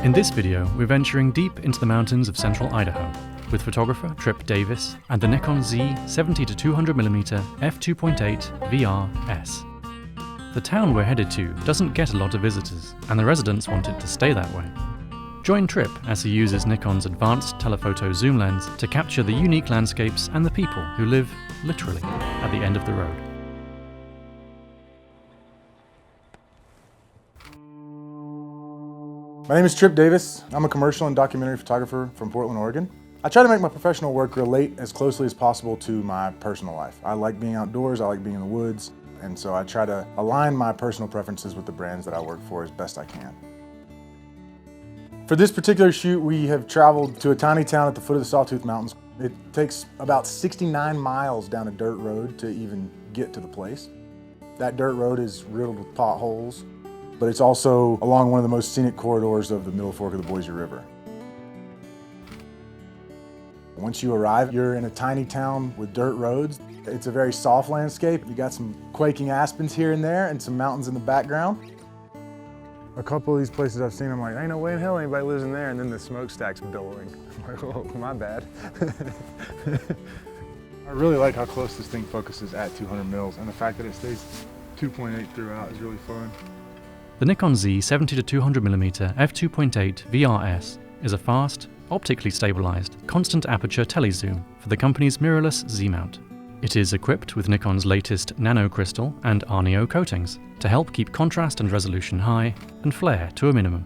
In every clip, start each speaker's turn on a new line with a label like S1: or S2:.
S1: In this video, we're venturing deep into the mountains of central Idaho with photographer Trippe Davis and the Nikon Z 70-200mm F2.8 VR S. The town we're headed to doesn't get a lot of visitors, and the residents want it to stay that way. Join Trippe as he uses Nikon's advanced telephoto zoom lens to capture the unique landscapes and the people who live, literally, at the end of the road.
S2: My name is Trippe Davis. I'm a commercial and documentary photographer from Portland, Oregon. I try to make my professional work relate as closely as possible to my personal life. I like being outdoors, I like being in the woods, and so I try to align my personal preferences with the brands that I work for as best I can. For this particular shoot, we have traveled to a tiny town at the foot of the Sawtooth Mountains. It takes about 69 miles down a dirt road to even get to the place. That dirt road is riddled with potholes, but it's also along one of the most scenic corridors of the Middle Fork of the Boise River. Once you arrive, you're in a tiny town with dirt roads. It's a very soft landscape. You got some quaking aspens here and there and some mountains in the background. A couple of these places I've seen, I'm like, ain't no way in hell anybody lives in there, and then the smokestack's billowing. I'm like, oh, my bad. I really like how close this thing focuses at 200 mils, and the fact that it stays 2.8 throughout is really fun.
S1: The Nikon Z 70-200mm F2.8 VR S is a fast, optically stabilized, constant aperture telezoom for the company's mirrorless Z mount. It is equipped with Nikon's latest nano crystal and Arneo coatings to help keep contrast and resolution high and flare to a minimum.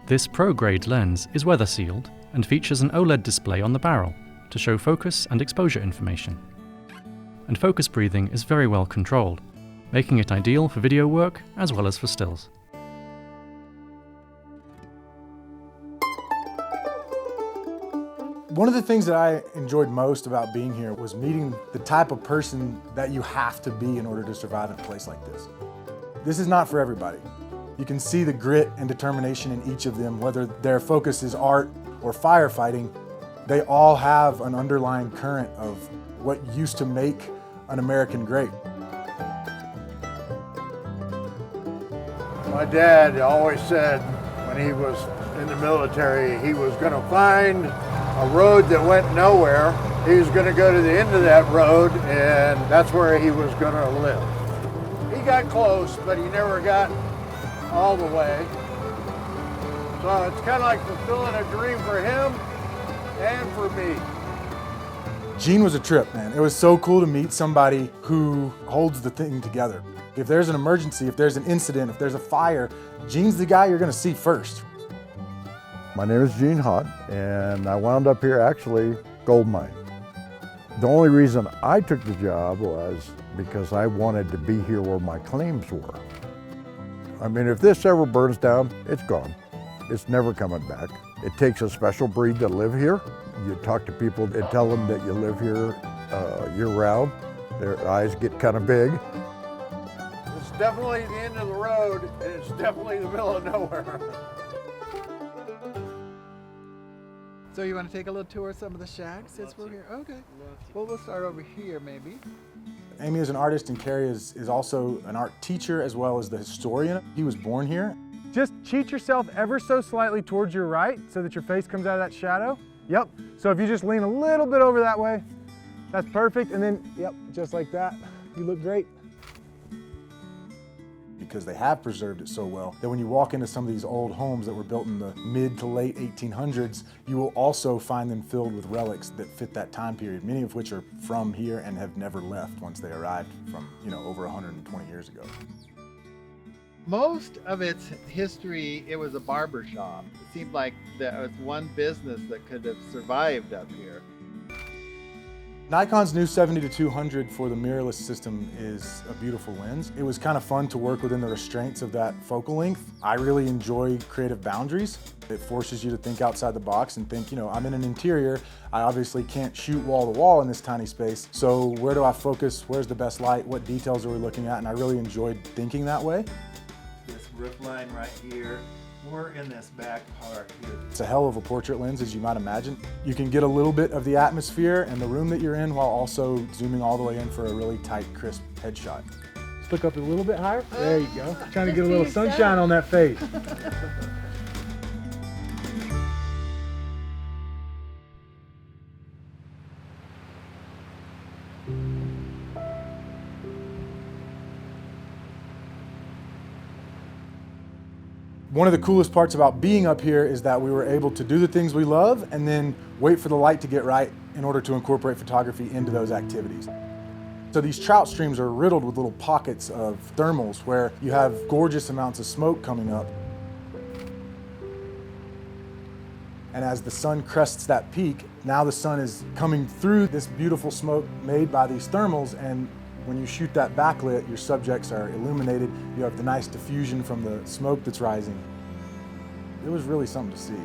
S1: This pro-grade lens is weather sealed and features an OLED display on the barrel to show focus and exposure information. And focus breathing is very well controlled, making it ideal for video work as well as for stills.
S2: One of the things that I enjoyed most about being here was meeting the type of person that you have to be in order to survive in a place like this. This is not for everybody. You can see the grit and determination in each of them, whether their focus is art or firefighting. They all have an underlying current of what used to make an American great.
S3: My dad always said when he was in the military, he was going to find a road that went nowhere. He was going to go to the end of that road, and that's where he was going to live. He got close, but he never got all the way. So it's kind of like fulfilling a dream for him and for me.
S2: Gene was a trip, man. It was so cool to meet somebody who holds the thing together. If there's an emergency, if there's an incident, if there's a fire, Gene's the guy you're going to see first.
S3: My name is Gene Hott, and I wound up here actually gold mine. The only reason I took the job was because I wanted to be here where my claims were. I mean, if this ever burns down, it's gone. It's never coming back. It takes a special breed to live here. You talk to people and tell them that you live here year-round. Their eyes get kind of big. It's definitely the end of the road, and it's definitely the middle of nowhere.
S4: So you want to take a little tour of some of the shacks since we're here? Okay. Well, we'll start over here maybe.
S2: Amy is an artist, and Carrie is also an art teacher as well as the historian. He was born here. Just cheat yourself ever so slightly towards your right so that your face comes out of that shadow. Yep. So if you just lean a little bit over that way, that's perfect. And then, yep, just like that. You look great. Because they have preserved it so well that when you walk into some of these old homes that were built in the mid to late 1800s, you will also find them filled with relics that fit that time period, many of which are from here and have never left once they arrived from, over 120 years ago.
S4: Most of its history, it was a barber shop. It seemed like there was one business that could have survived up here.
S2: Nikon's new 70-200 for the mirrorless system is a beautiful lens. It was kind of fun to work within the restraints of that focal length. I really enjoy creative boundaries. It forces you to think outside the box and think, I'm in an interior. I obviously can't shoot wall to wall in this tiny space. So where do I focus? Where's the best light? What details are we looking at? And I really enjoyed thinking that way.
S5: This roof line right here, we're in this back part here.
S2: It's a hell of a portrait lens, as you might imagine. You can get a little bit of the atmosphere and the room that you're in while also zooming all the way in for a really tight, crisp headshot. Look up a little bit higher. There you go. Trying to get a little sunshine on that face. One of the coolest parts about being up here is that we were able to do the things we love and then wait for the light to get right in order to incorporate photography into those activities. So these trout streams are riddled with little pockets of thermals where you have gorgeous amounts of smoke coming up. And as the sun crests that peak, now the sun is coming through this beautiful smoke made by these thermals, and when you shoot that backlit, your subjects are illuminated. You have the nice diffusion from the smoke that's rising. It was really something to see.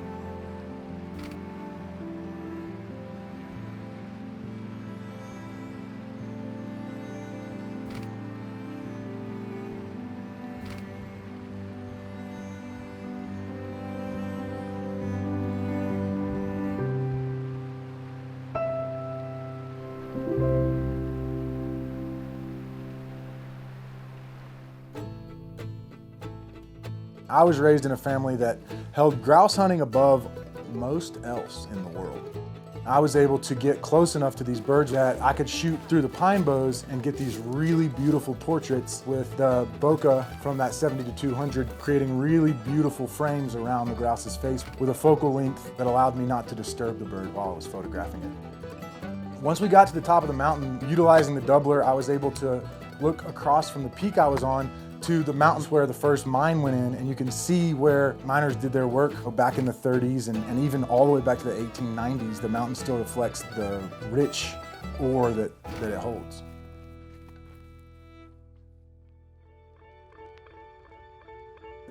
S2: I was raised in a family that held grouse hunting above most else in the world. I was able to get close enough to these birds that I could shoot through the pine boughs and get these really beautiful portraits with the bokeh from that 70-200, creating really beautiful frames around the grouse's face with a focal length that allowed me not to disturb the bird while I was photographing it. Once we got to the top of the mountain, utilizing the doubler, I was able to look across from the peak I was on to the mountains where the first mine went in, and you can see where miners did their work back in the 30s and even all the way back to the 1890s. The mountain still reflects the rich ore that it holds.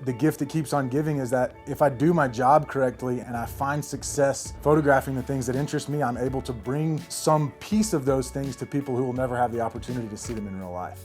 S2: The gift that keeps on giving is that if I do my job correctly and I find success photographing the things that interest me, I'm able to bring some piece of those things to people who will never have the opportunity to see them in real life.